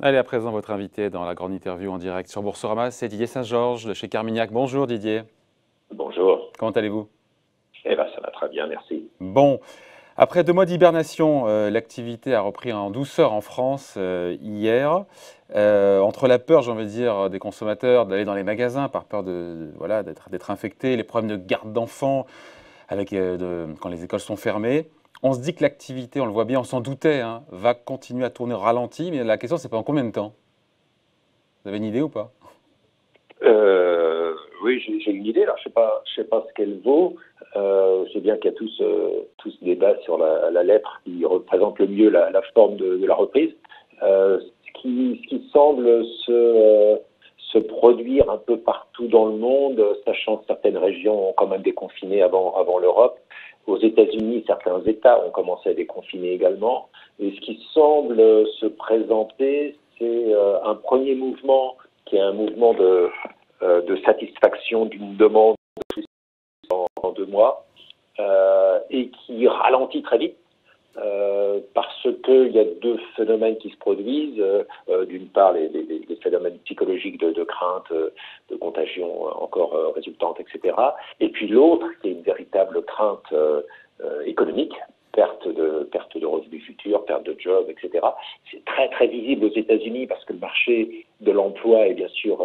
Allez, à présent, votre invité dans la grande interview en direct sur Boursorama, c'est Didier Saint-Georges de chez Carmignac. Bonjour Didier. Bonjour. Comment allez-vous? Eh bien, ça va très bien, merci. Bon, après 2 mois d'hibernation, l'activité a repris en douceur en France hier. Entre la peur, j'ai envie de dire, des consommateurs d'aller dans les magasins par peur voilà, d'être infectés, les problèmes de garde d'enfants quand les écoles sont fermées, on se dit que l'activité, on le voit bien, on s'en doutait, hein, va continuer à tourner au ralenti, mais la question c'est pendant combien de temps? Vous avez une idée ou pas? Oui, j'ai une idée. Alors, je sais pas ce qu'elle vaut. Je sais bien qu'il y a tout ce débat sur la lettre qui représente le mieux la forme de la reprise. Ce qui semble se produire un peu partout dans le monde, sachant que certaines régions ont quand même déconfiné avant l'Europe. Aux États-Unis, certains États ont commencé à déconfiner également. Et ce qui semble se présenter, c'est un premier mouvement qui est un mouvement de satisfaction d'une demande en 2 mois et qui ralentit très vite parce qu'il y a 2 phénomènes qui se produisent. D'une part, les phénomènes psychologiques de crainte, de contagion encore résultante, etc. Et puis l'autre, qui est une véritable crainte économique, perte de revenus futurs, perte de jobs, etc. C'est très très visible aux États-Unis parce que le marché de l'emploi est bien sûr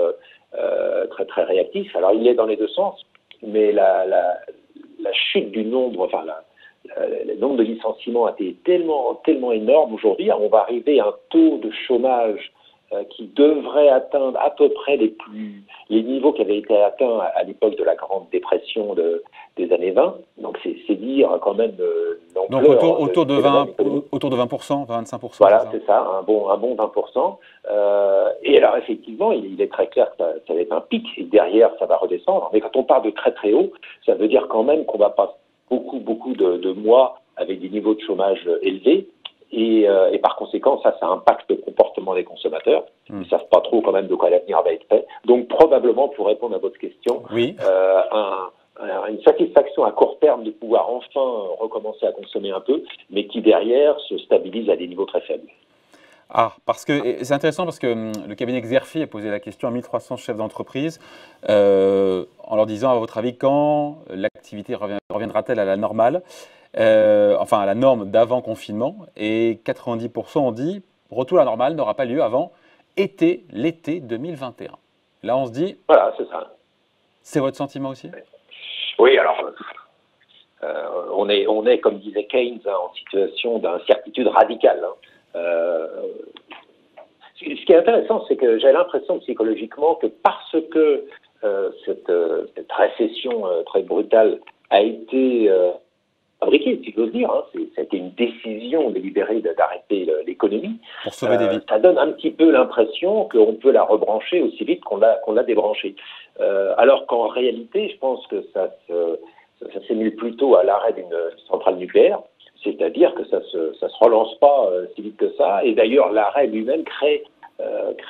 très très réactif. Alors il est dans les 2 sens, mais la chute du nombre, le nombre de licenciements a été tellement énorme aujourd'hui. On va arriver à un taux de chômage qui devrait atteindre à peu près les niveaux qui avaient été atteints à l'époque de la Grande Dépression des années 20. Donc c'est dire quand même l'ampleur. Donc autour de 20%, 25%. Voilà, c'est ça, un bon 20%. Et alors effectivement, il est très clair que ça va être un pic et derrière ça va redescendre. Mais quand on parle de très très haut, ça veut dire quand même qu'on va passer beaucoup de mois avec des niveaux de chômage élevés. Et par conséquent, ça impacte le comportement des consommateurs. Ils ne savent pas trop quand même de quoi l'avenir va être fait. Donc probablement, pour répondre à votre question, oui. Une satisfaction à court terme de pouvoir enfin recommencer à consommer un peu, mais qui derrière se stabilise à des niveaux très faibles. Ah, parce que c'est intéressant parce que le cabinet Xerfi a posé la question à 1300 chefs d'entreprise en leur disant, à votre avis, quand l'activité reviendra-t-elle à la normale, enfin à la norme d'avant confinement, et 90% ont dit retour à la normale n'aura pas lieu avant l'été 2021. Là, on se dit. Voilà, c'est ça. C'est votre sentiment aussi? Oui, alors on est, comme disait Keynes, en situation d'incertitude radicale. Ce qui est intéressant, c'est que j'ai l'impression psychologiquement que parce que cette récession très brutale a été fabriquée, si j'ose dire, c'était une décision délibérée d'arrêter l'économie. Pour sauver des vies. Ça donne un petit peu l'impression qu'on peut la rebrancher aussi vite qu'on l'a débranchée. Alors qu'en réalité, je pense que ça s'émule plutôt à l'arrêt d'une centrale nucléaire, c'est-à-dire que ça se relance pas si vite que ça. Et d'ailleurs, l'arrêt lui-même crée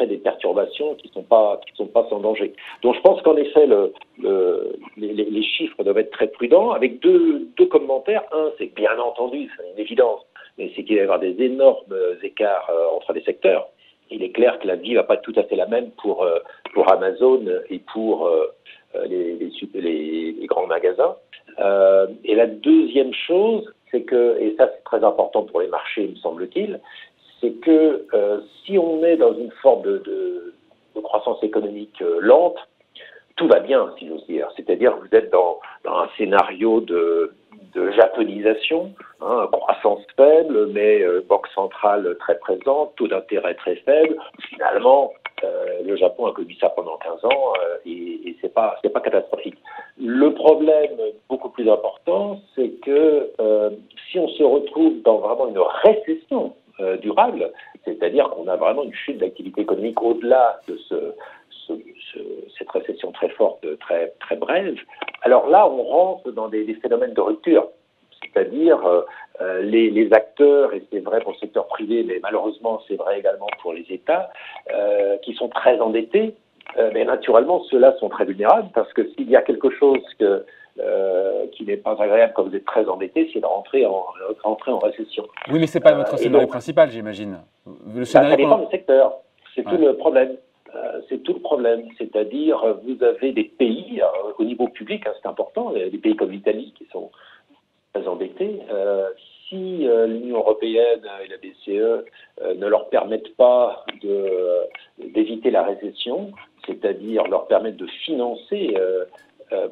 des perturbations qui sont pas sans danger. Donc je pense qu'en effet les chiffres doivent être très prudents, avec deux commentaires. Un, c'est que bien entendu, c'est une évidence, mais c'est qu'il va y avoir des énormes écarts entre les secteurs. Il est clair que la vie va pas être tout à fait la même pour Amazon et pour les grands magasins. Et la deuxième chose, c'est que, et ça c'est très important pour les marchés, me semble-t-il, c'est que si on est dans une forme de croissance économique lente, tout va bien, si j'ose dire. C'est-à-dire que vous êtes dans un scénario de japonisation, croissance faible, mais banque centrale très présente, taux d'intérêt très faible. Finalement, le Japon a connu ça pendant 15 ans et c'est pas catastrophique. Le problème beaucoup plus important, c'est que si on se retrouve dans vraiment une récession durable, c'est-à-dire qu'on a vraiment une chute d'activité économique au-delà de cette récession très forte, très, très brève, alors là, on rentre dans des phénomènes de rupture. C'est-à-dire les acteurs, et c'est vrai pour le secteur privé, mais malheureusement c'est vrai également pour les États, qui sont très endettés, mais naturellement ceux-là sont très vulnérables parce que s'il y a quelque chose que qui n'est pas agréable quand vous êtes très endetté, c'est de rentrer en récession. Oui, mais ce n'est pas votre scénario principal, j'imagine. Ça dépend du secteur. C'est tout le problème. C'est tout le problème. C'est-à-dire, vous avez des pays, au niveau public, c'est important, des pays comme l'Italie qui sont très endettés. Si l'Union européenne et la BCE ne leur permettent pas d'éviter la récession, c'est-à-dire leur permettre de financer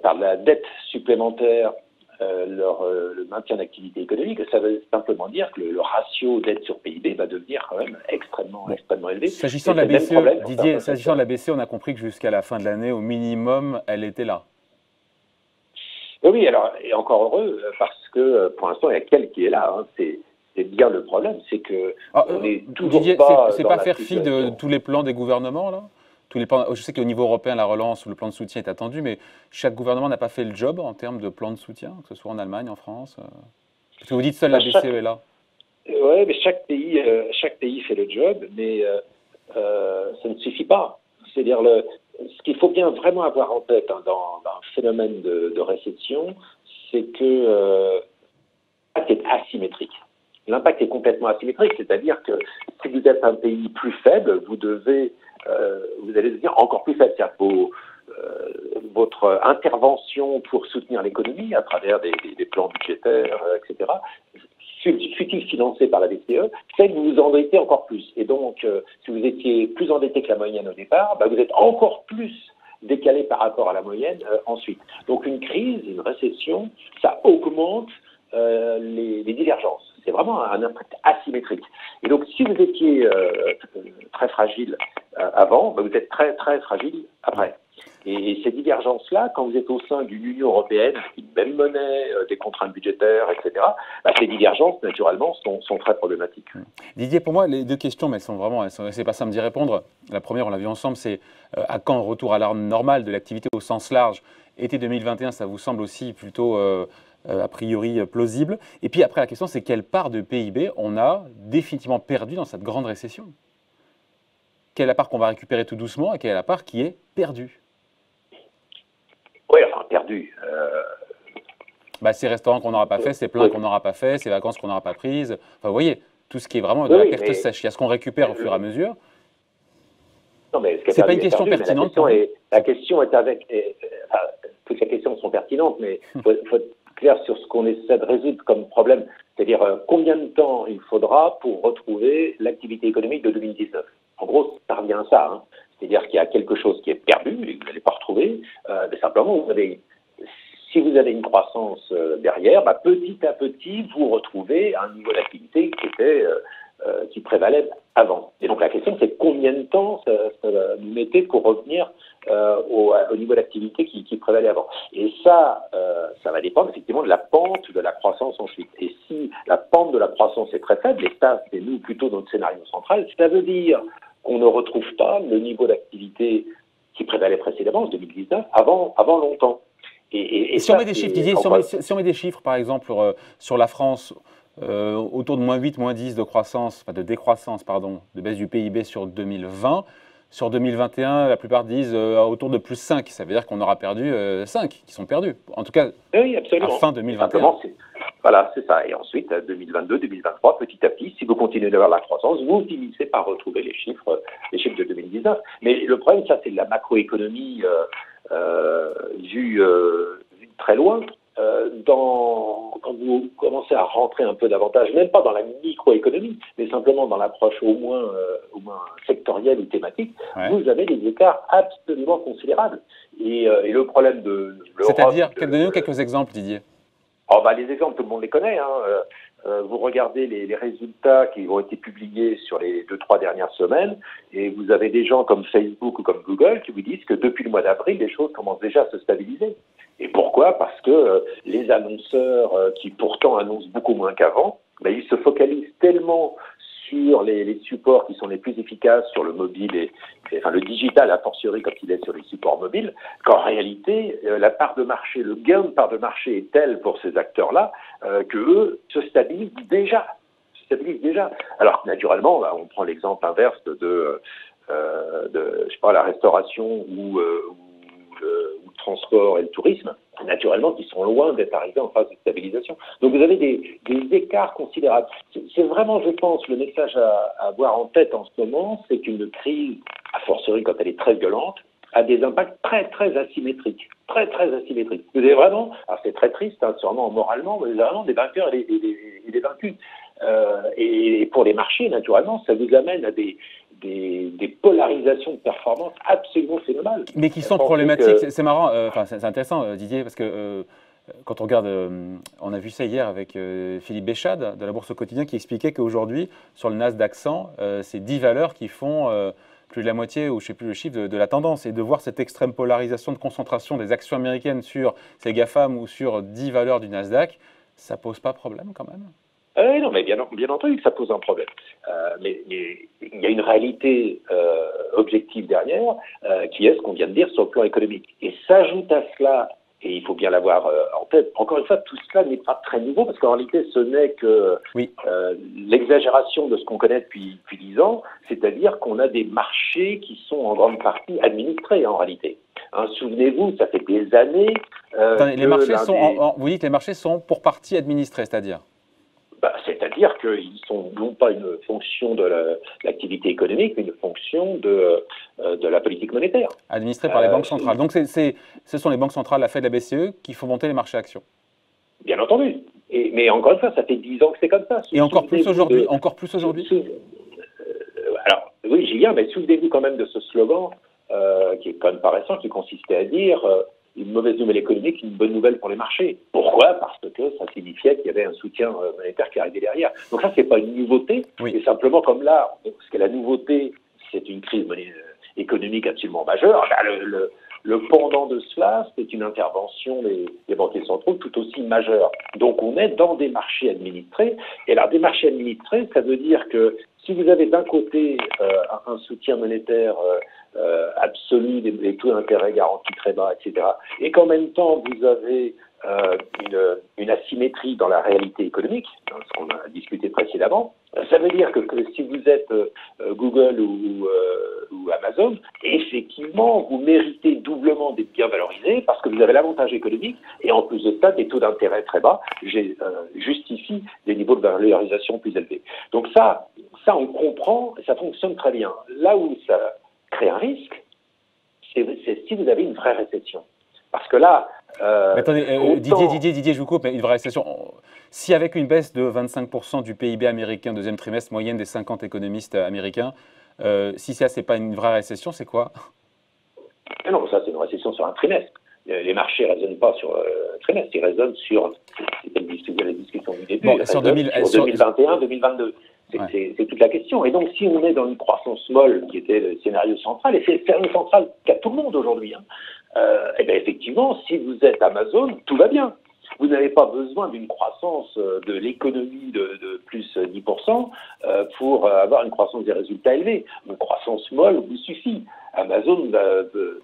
par la dette supplémentaire le maintien d'activité économique, ça veut simplement dire que le ratio dette sur PIB va devenir quand même extrêmement élevé. S'agissant de la BCE, Didier, s'agissant de la BCE, on a compris que jusqu'à la fin de l'année, au minimum, elle était là. Oui, alors, et encore heureux, parce que pour l'instant, il y a qu'elle qui est là. C'est bien le problème, c'est que on est toujours Didier, pas. C'est pas faire fi de tous les plans des gouvernements, là? Je sais qu'au niveau européen, la relance ou le plan de soutien est attendu, mais chaque gouvernement n'a pas fait le job en termes de plan de soutien, que ce soit en Allemagne, en France. Parce que vous dites seule la BCE est là. Oui, mais chaque pays fait le job, mais ça ne suffit pas. C'est-à-dire, ce qu'il faut bien vraiment avoir en tête dans un phénomène de récession, c'est que l'impact est asymétrique. L'impact est complètement asymétrique, c'est-à-dire que si vous êtes un pays plus faible, vous allez devenir encore plus faible. C'est-à-dire que votre intervention pour soutenir l'économie à travers des plans budgétaires, etc., fut-il financé par la BCE, fait que vous vous endettez encore plus. Et donc, si vous étiez plus endetté que la moyenne au départ, vous êtes encore plus décalé par rapport à la moyenne ensuite. Donc une crise, une récession, ça augmente les divergences. C'est vraiment un impact asymétrique. Et donc, si vous étiez très fragile avant, vous êtes très, très fragile après. Et ces divergences-là, quand vous êtes au sein d'une Union européenne, avec une même monnaie, des contraintes budgétaires, etc., ces divergences, naturellement, sont très problématiques. Didier, pour moi, les deux questions, mais elles sont vraiment, c'est pas simple d'y répondre. La première, on l'a vu ensemble, c'est à quand retour à l'ordre normal de l'activité au sens large? Été 2021, ça vous semble aussi plutôt a priori plausible? Et puis après, la question, c'est quelle part de PIB on a définitivement perdu dans cette grande récession? Quelle est la part qu'on va récupérer tout doucement et quelle est la part qui est perdue? Oui, enfin, perdu. Ces restaurants qu'on n'aura pas fait, ces plats qu'on n'aura pas fait, ces vacances qu'on n'aura pas prises. Enfin, vous voyez, tout ce qui est vraiment de la perte sèche. Il y a ce qu'on récupère au fur et à mesure. Non, mais c'est pas une question pertinente. La question est avec. Toutes les questions sont pertinentes, mais il faut être clair sur ce qu'on essaie de résoudre comme problème. C'est-à-dire combien de temps il faudra pour retrouver l'activité économique de 2019. En gros, ça revient à ça. C'est-à-dire qu'il y a quelque chose qui est perdu et que vous n'allez pas retrouver. Mais simplement, si vous avez une croissance derrière, petit à petit, vous retrouvez un niveau d'activité qui prévalait avant. Et donc la question, c'est combien de temps ça va nous mettre pour revenir au niveau d'activité qui prévalait avant. Et ça va dépendre effectivement de la pente de la croissance ensuite. Et si la pente de la croissance est très faible, et ça, c'est nous plutôt notre scénario central, ça veut dire qu'on ne retrouve pas le niveau d'activité qui prévalait précédemment, en 2019, avant longtemps. Et si on met des chiffres, Didier, si on met des chiffres, par exemple, sur la France, autour de moins 8, moins 10 de croissance, de décroissance, de baisse du PIB sur 2020, sur 2021, la plupart disent autour de plus 5. Ça veut dire qu'on aura perdu 5, qui sont perdus. En tout cas, oui, absolument. À fin 2021. Voilà, c'est ça. Et ensuite, 2022, 2023, petit à petit, si vous continuez d'avoir la croissance, vous finissez par retrouver les chiffres de 2019. Mais le problème, ça, c'est de la macroéconomie vue très loin. Quand vous commencez à rentrer un peu davantage, même pas dans la microéconomie, mais simplement dans l'approche au moins sectorielle ou thématique, vous avez des écarts absolument considérables. Et le problème de l'Europe... C'est-à-dire, donnez-nous quelques exemples, Didier. Les exemples, tout le monde les connaît. Vous regardez les résultats qui ont été publiés sur les 2-3 dernières semaines, et vous avez des gens comme Facebook ou comme Google qui vous disent que depuis le mois d'avril, les choses commencent déjà à se stabiliser. Et pourquoi? Parce que les annonceurs, qui pourtant annoncent beaucoup moins qu'avant, ils se focalisent tellement sur les supports qui sont les plus efficaces sur le mobile le digital a fortiori quand il est sur les supports mobiles, qu'en réalité, la part de marché, le gain de part de marché est tel pour ces acteurs-là qu'eux se stabilisent déjà. Alors naturellement, on prend l'exemple inverse de la restauration ou le transport et le tourisme. naturellement, qui sont loin d'être arrivés en phase de stabilisation. Donc vous avez des écarts considérables. C'est vraiment, je pense, le message à avoir en tête en ce moment, c'est qu'une crise, a fortiori quand elle est très violente, a des impacts très, très asymétriques. Très, très asymétriques. Vous avez vraiment, alors c'est très triste, hein, sûrement moralement, mais vous avez vraiment des vainqueurs et des vaincus. Et pour les marchés, naturellement, ça vous amène à des polarisations de performance absolument phénoménales. Mais qui sont problématiques. C'est marrant, enfin c'est intéressant, Didier, parce que quand on regarde, on a vu ça hier avec Philippe Béchade de la Bourse au quotidien qui expliquait qu'aujourd'hui, sur le Nasdaq 100, c'est 10 valeurs qui font plus de la moitié, ou je ne sais plus le chiffre, de la tendance. Et de voir cette extrême polarisation de concentration des actions américaines sur ces GAFAM ou sur 10 valeurs du Nasdaq, ça ne pose pas problème quand même? Non, mais bien entendu que ça pose un problème. Mais il y a une réalité objective derrière, qui est ce qu'on vient de dire sur le plan économique. Et s'ajoute à cela, et il faut bien l'avoir en tête, encore une fois, tout cela n'est pas très nouveau, parce qu'en réalité, ce n'est que oui. L'exagération de ce qu'on connaît depuis 10 ans, c'est-à-dire qu'on a des marchés qui sont en grande partie administrés, en réalité. Hein, souvenez-vous, ça fait des années... Attendez, les marchés vous dites que les marchés sont pour partie administrés, c'est-à-dire c'est-à-dire qu'ils sont non pas une fonction de l'activité économique, mais une fonction de la politique monétaire. Administrés par les banques centrales. Donc ce sont les banques centrales, la Fed, la BCE, qui font monter les marchés actions. Bien entendu. Mais encore une fois, ça fait 10 ans que c'est comme ça. Et encore plus aujourd'hui. Alors, oui, j'y viens, mais souvenez-vous quand même de ce slogan, qui est quand même pas récent, qui consistait à dire une mauvaise nouvelle économique, une bonne nouvelle pour les marchés. Pourquoi? Parce que ça signifiait qu'il y avait un soutien monétaire qui arrivait derrière. Donc ça, c'est pas une nouveauté, oui. C'est simplement comme là, ce qu'est la nouveauté, c'est une crise économique absolument majeure. Le pendant de cela, c'est une intervention des banquiers centraux tout aussi majeure. Donc on est dans des marchés administrés. Et alors des marchés administrés, ça veut dire que si vous avez d'un côté un soutien monétaire absolu, des taux d'intérêt garantis très bas, etc., et qu'en même temps vous avez une asymétrie dans la réalité économique, hein, ce qu'on a discuté précédemment, ça veut dire que si vous êtes Google ou Amazon, effectivement, vous méritez doublement d'être bien valorisé parce que vous avez l'avantage économique et en plus de ça, des taux d'intérêt très bas justifient des niveaux de valorisation plus élevés. Donc ça on comprend et ça fonctionne très bien. Là où ça crée un risque, c'est si vous avez une vraie récession. Parce que là... attendez, Didier, je vous coupe, mais une vraie récession. Si avec une baisse de 25% du PIB américain, deuxième trimestre, moyenne des 50 économistes américains, si ça, c'est pas une vraie récession, c'est quoi? Non, ça, c'est une récession sur un trimestre. Les marchés ne raisonnent pas sur un trimestre, ils raisonnent sur, c'était la discussion du début, bon, sur 2021, 2022. C'est toute la question. Et donc, si on est dans une croissance molle, qui était le scénario central, et c'est le scénario central qu'a tout le monde aujourd'hui, et bien effectivement, si vous êtes Amazon, tout va bien. Vous n'avez pas besoin d'une croissance de l'économie de plus 10% pour avoir une croissance des résultats élevés. Une croissance molle vous suffit. Amazon,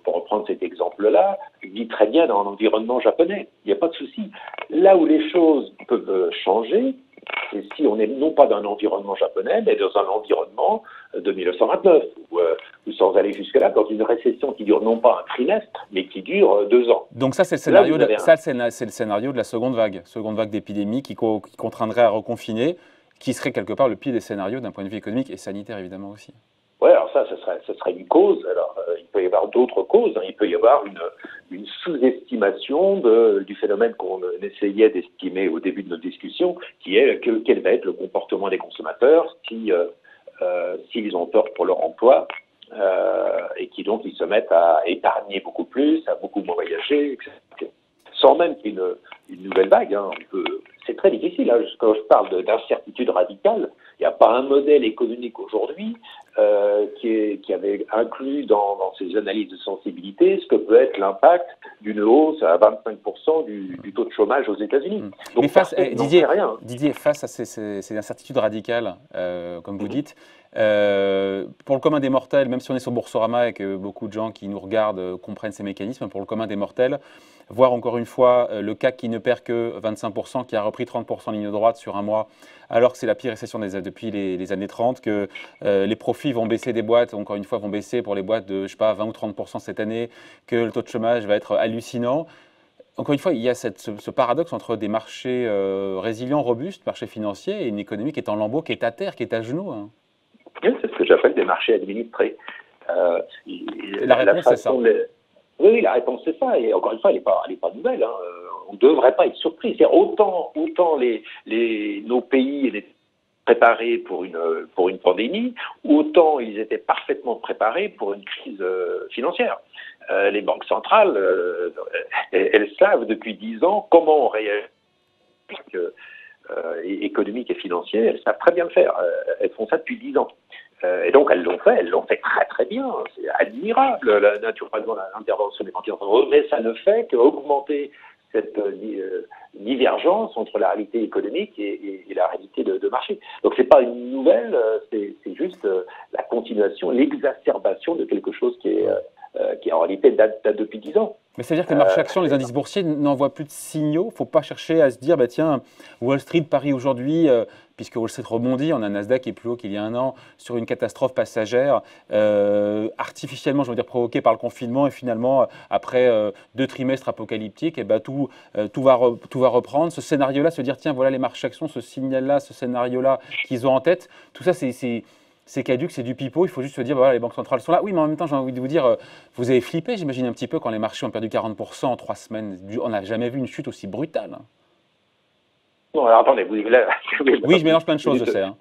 pour reprendre cet exemple-là, vit très bien dans l'environnement japonais. Il n'y a pas de souci. Là où les choses peuvent changer, c'est si on est non pas dans un environnement japonais, mais dans un environnement de 1929, ou sans aller jusque-là, dans une récession qui dure non pas un trimestre, mais qui dure 2 ans. Donc ça, c'est le scénario de la seconde vague d'épidémie qui contraindrait à reconfiner, qui serait quelque part le pire des scénarios d'un point de vue économique et sanitaire évidemment aussi. Oui, alors ça serait une cause. Alors, il peut y avoir d'autres causes. Il peut y avoir une sous-estimation du phénomène qu'on essayait d'estimer au début de notre discussion, qui est quel va être le comportement des consommateurs s'ils ont peur pour leur emploi et qui donc ils se mettent à épargner beaucoup plus, à beaucoup moins voyager, etc. Sans même qu'il y ait une nouvelle vague. C'est très difficile. Quand je parle d'incertitude radicale, il n'y a pas un modèle économique aujourd'hui qui avait inclus dans ses analyses de sensibilité ce que peut être l'impact d'une hausse à 25% du taux de chômage aux États-Unis. Mais Didier, face à ces incertitudes radicales, comme vous dites, pour le commun des mortels, même si on est sur Boursorama et que beaucoup de gens qui nous regardent comprennent ces mécanismes, pour le commun des mortels, voir encore une fois le CAC qui ne perd que 25%, qui a repris 30% en ligne droite sur un mois, alors que c'est la pire récession depuis les années 30, que les profits vont baisser des boîtes, encore une fois vont baisser pour les boîtes de, je sais pas, 20 ou 30% cette année, que le taux de chômage va être hallucinant. encore une fois, il y a ce paradoxe entre des marchés résilients, robustes, marchés financiers, et une économie qui est en lambeaux, qui est à terre, qui est à genoux, hein. Oui, c'est ce que j'appelle des marchés administrés. Euh, La réponse, c'est ça. Oui, la réponse c'est ça. Et encore une fois, elle n'est pas nouvelle, hein. On ne devrait pas être surpris. C'est autant nos pays étaient préparés pour une pandémie, autant ils étaient parfaitement préparés pour une crise financière. Les banques centrales, elles savent depuis 10 ans comment on réagit économique et financier. Elles savent très bien le faire. Elles font ça depuis 10 ans. Et donc elles l'ont fait très très bien. C'est admirable, naturellement, l'intervention des banquiers centraux, mais ça ne fait qu'augmenter cette divergence entre la réalité économique et la réalité de marché. Donc c'est pas une nouvelle, c'est juste la continuation, l'exacerbation de quelque chose qui en réalité date depuis 10 ans. Mais c'est-à-dire que les marchés actions, les indices boursiers n'envoient plus de signaux. Il ne faut pas chercher à se dire, bah, tiens, Wall Street, Paris aujourd'hui, puisque Wall Street rebondit, on a un Nasdaq qui est plus haut qu'il y a un an, sur une catastrophe passagère, artificiellement, je veux dire, provoquée par le confinement, et finalement, après 2 trimestres apocalyptiques, et bah, tout va reprendre. Ce scénario-là, se dire, tiens, voilà les marchés actions, ce signal-là, ce scénario-là qu'ils ont en tête, tout ça, c'est caduc, c'est du pipeau, il faut juste se dire, voilà, les banques centrales sont là. Oui, mais en même temps, j'ai envie de vous dire, vous avez flippé, j'imagine, un petit peu quand les marchés ont perdu 40% en 3 semaines. On n'a jamais vu une chute aussi brutale. Non, alors attendez, oui, je mélange plein de choses, je sais. Hein.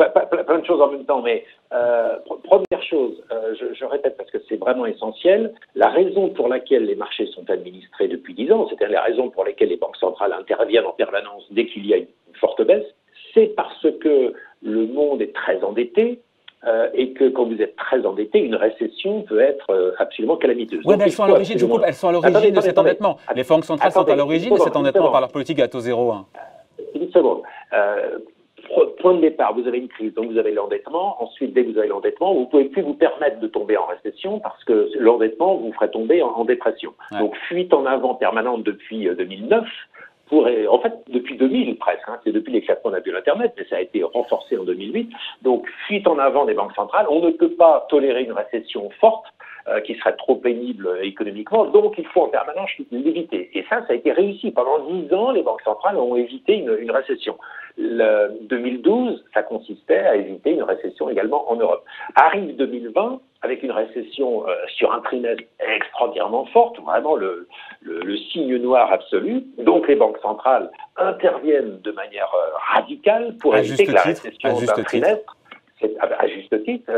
Plein de choses en même temps, mais première chose, je répète parce que c'est vraiment essentiel, la raison pour laquelle les marchés sont administrés depuis 10 ans, c'est-à-dire la raison pour laquelle les banques centrales interviennent en permanence dès qu'il y a une forte baisse, c'est parce que le monde est très endetté, et que quand vous êtes très endetté, une récession peut être absolument calamiteuse. Oui, mais elles sont à l'origine, elles sont à l'origine de cet endettement. Les banques centrales sont à l'origine de cet endettement par leur politique à taux zéro. Hein. Une seconde. Point de départ, vous avez une crise, donc vous avez l'endettement. Ensuite, dès que vous avez l'endettement, vous ne pouvez plus vous permettre de tomber en récession parce que l'endettement vous ferait tomber en dépression. Ouais. Donc, fuite en avant permanente depuis 2009. En fait, depuis 2000 presque, hein, c'est depuis l'éclatement de l'Internet, mais ça a été renforcé en 2008. Donc, fuite en avant des banques centrales, on ne peut pas tolérer une récession forte qui serait trop pénible économiquement, donc il faut en permanence l'éviter. Et ça a été réussi. Pendant 10 ans, les banques centrales ont évité une récession. 2012, ça consistait à éviter une récession également en Europe. Arrive 2020, avec une récession sur un trimestre extraordinairement forte, vraiment le signe noir absolu. Donc les banques centrales interviennent de manière radicale pour éviter que la récession d'un trimestre, à juste titre,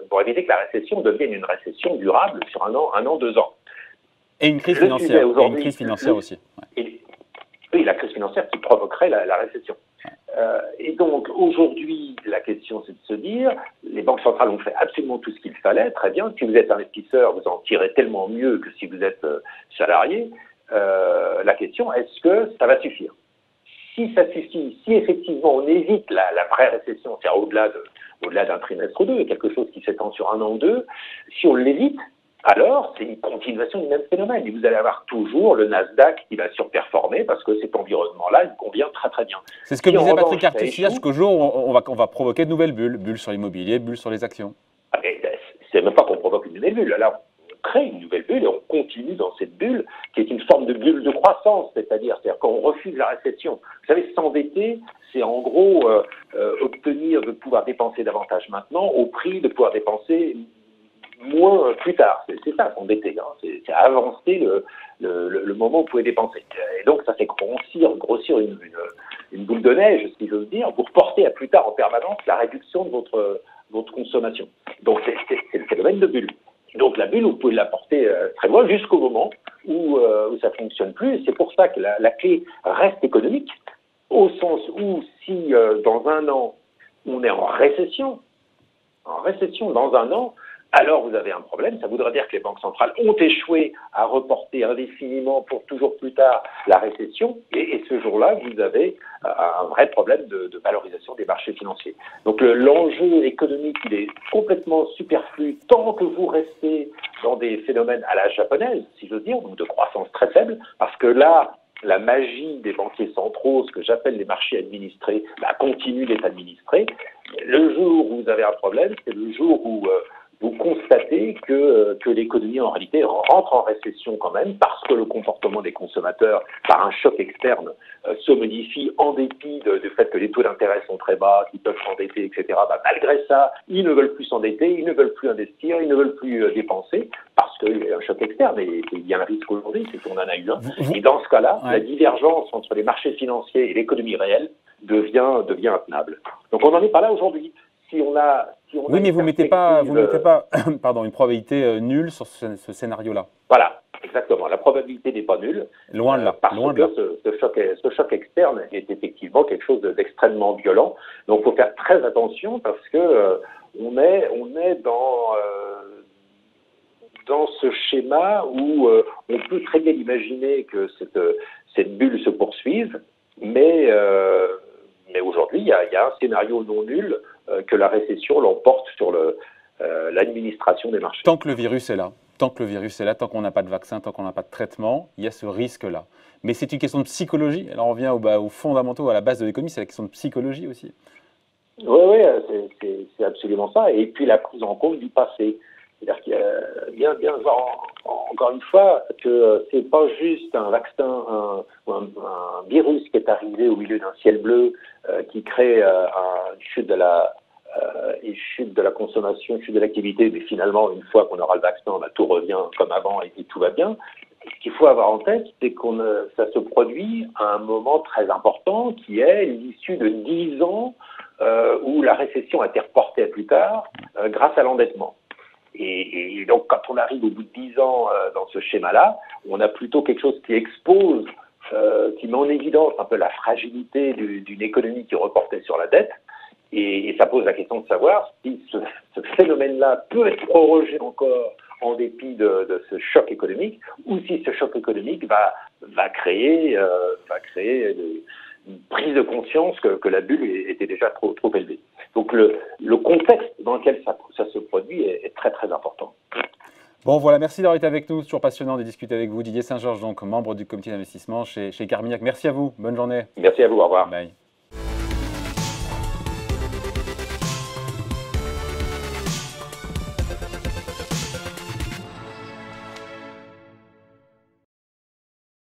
pour éviter que la récession devienne une récession durable sur un an, 2 ans. Et une crise financière, aussi. Ouais. Oui, la crise financière qui provoquerait la récession. Et donc, aujourd'hui, la question, c'est de se dire, les banques centrales ont fait absolument tout ce qu'il fallait, très bien. Si vous êtes investisseur, vous en tirez tellement mieux que si vous êtes salarié. La question, est-ce que ça va suffire? Si ça suffit, si effectivement on évite la vraie récession, c'est-à-dire au-delà d'un trimestre ou deux, quelque chose qui s'étend sur un an ou deux, si on l'évite, alors c'est une continuation du même phénomène. Et vous allez avoir toujours le Nasdaq qui va surperformer parce que cet environnement-là, il convient très très bien. C'est ce que disait Patrick Artusias, jusqu'au jour où on va provoquer de nouvelles bulles sur l'immobilier, bulles sur les actions. C'est même pas qu'on provoque une nouvelle bulle. Là, on crée une nouvelle bulle et on continue dans cette bulle qui est une forme de bulle de croissance, c'est-à-dire quand on refuse la récession. Vous savez, s'endetter, c'est en gros obtenir de pouvoir dépenser davantage maintenant au prix de pouvoir dépenser moins plus tard. C'est ça, s'endetter. Hein. C'est avancer le moment où vous pouvez dépenser. Et donc, ça fait grossir une boule de neige, si j'ose dire. Vous reportez à plus tard en permanence la réduction de votre consommation. Donc, c'est le phénomène de bulle. Donc, la bulle, vous pouvez la porter très loin jusqu'au moment où ça ne fonctionne plus. Et c'est pour ça que la clé reste économique, au sens où si dans un an, on est en récession dans un an, alors vous avez un problème. Ça voudrait dire que les banques centrales ont échoué à reporter indéfiniment pour toujours plus tard la récession. Et ce jour-là, vous avez un vrai problème de valorisation des marchés financiers. Donc l'enjeu économique, il est complètement superflu tant que vous restez dans des phénomènes à la japonaise, si j'ose dire, donc de croissance très faible, parce que là, la magie des banquiers centraux, ce que j'appelle les marchés administrés, continue d'être administrée. Le jour où vous avez un problème, c'est le jour où vous constatez que l'économie en réalité rentre en récession quand même parce que le comportement des consommateurs par un choc externe se modifie en dépit du fait que les taux d'intérêt sont très bas, qu'ils peuvent s'endetter, etc. Malgré ça, ils ne veulent plus s'endetter, ils ne veulent plus investir, ils ne veulent plus dépenser parce qu'il y a un choc externe et il y a un risque aujourd'hui, c'est qu'on en a eu un. Et dans ce cas-là, la divergence entre les marchés financiers et l'économie réelle devient intenable. Donc on n'en est pas là aujourd'hui. Oui, mais vous mettez pas pardon, une probabilité nulle sur ce scénario-là. Voilà, exactement. La probabilité n'est pas nulle. Loin de là. Parce que ce choc externe est effectivement quelque chose d'extrêmement violent. Donc, il faut faire très attention parce que on est dans ce schéma où on peut très bien imaginer que cette bulle se poursuive, mais aujourd'hui, il y a un scénario non nul que la récession l'emporte sur l'administration des marchés. Tant que le virus est là, tant qu'on n'a pas de vaccin, tant qu'on n'a pas de traitement, il y a ce risque-là. Mais c'est une question de psychologie. Alors on revient aux fondamentaux, à la base de l'économie, c'est la question de psychologie aussi. Oui, c'est absolument ça. Et puis la prise en compte du passé. C'est-à-dire qu'il y a bien voir encore une fois que c'est pas juste un vaccin ou un virus qui est arrivé au milieu d'un ciel bleu qui crée une chute de la consommation, une chute de l'activité, mais finalement, une fois qu'on aura le vaccin, tout revient comme avant et tout va bien. Ce qu'il faut avoir en tête, c'est que ça se produit à un moment très important qui est l'issue de 10 ans où la récession a été reportée à plus tard grâce à l'endettement. Et donc, quand on arrive au bout de 10 ans dans ce schéma-là, on a plutôt quelque chose qui expose, qui met en évidence un peu la fragilité d'une économie qui reportait sur la dette. Et ça pose la question de savoir si ce phénomène-là peut être prorogé encore en dépit de ce choc économique, ou si ce choc économique va créer une prise de conscience que la bulle était déjà trop élevée. Donc le contexte dans lequel ça se produit est très très important. Bon voilà, merci d'avoir été avec nous, c'est toujours passionnant de discuter avec vous. Didier Saint-Georges, donc membre du comité d'investissement chez Carmignac. Merci à vous, bonne journée. Merci à vous, au revoir. Bye.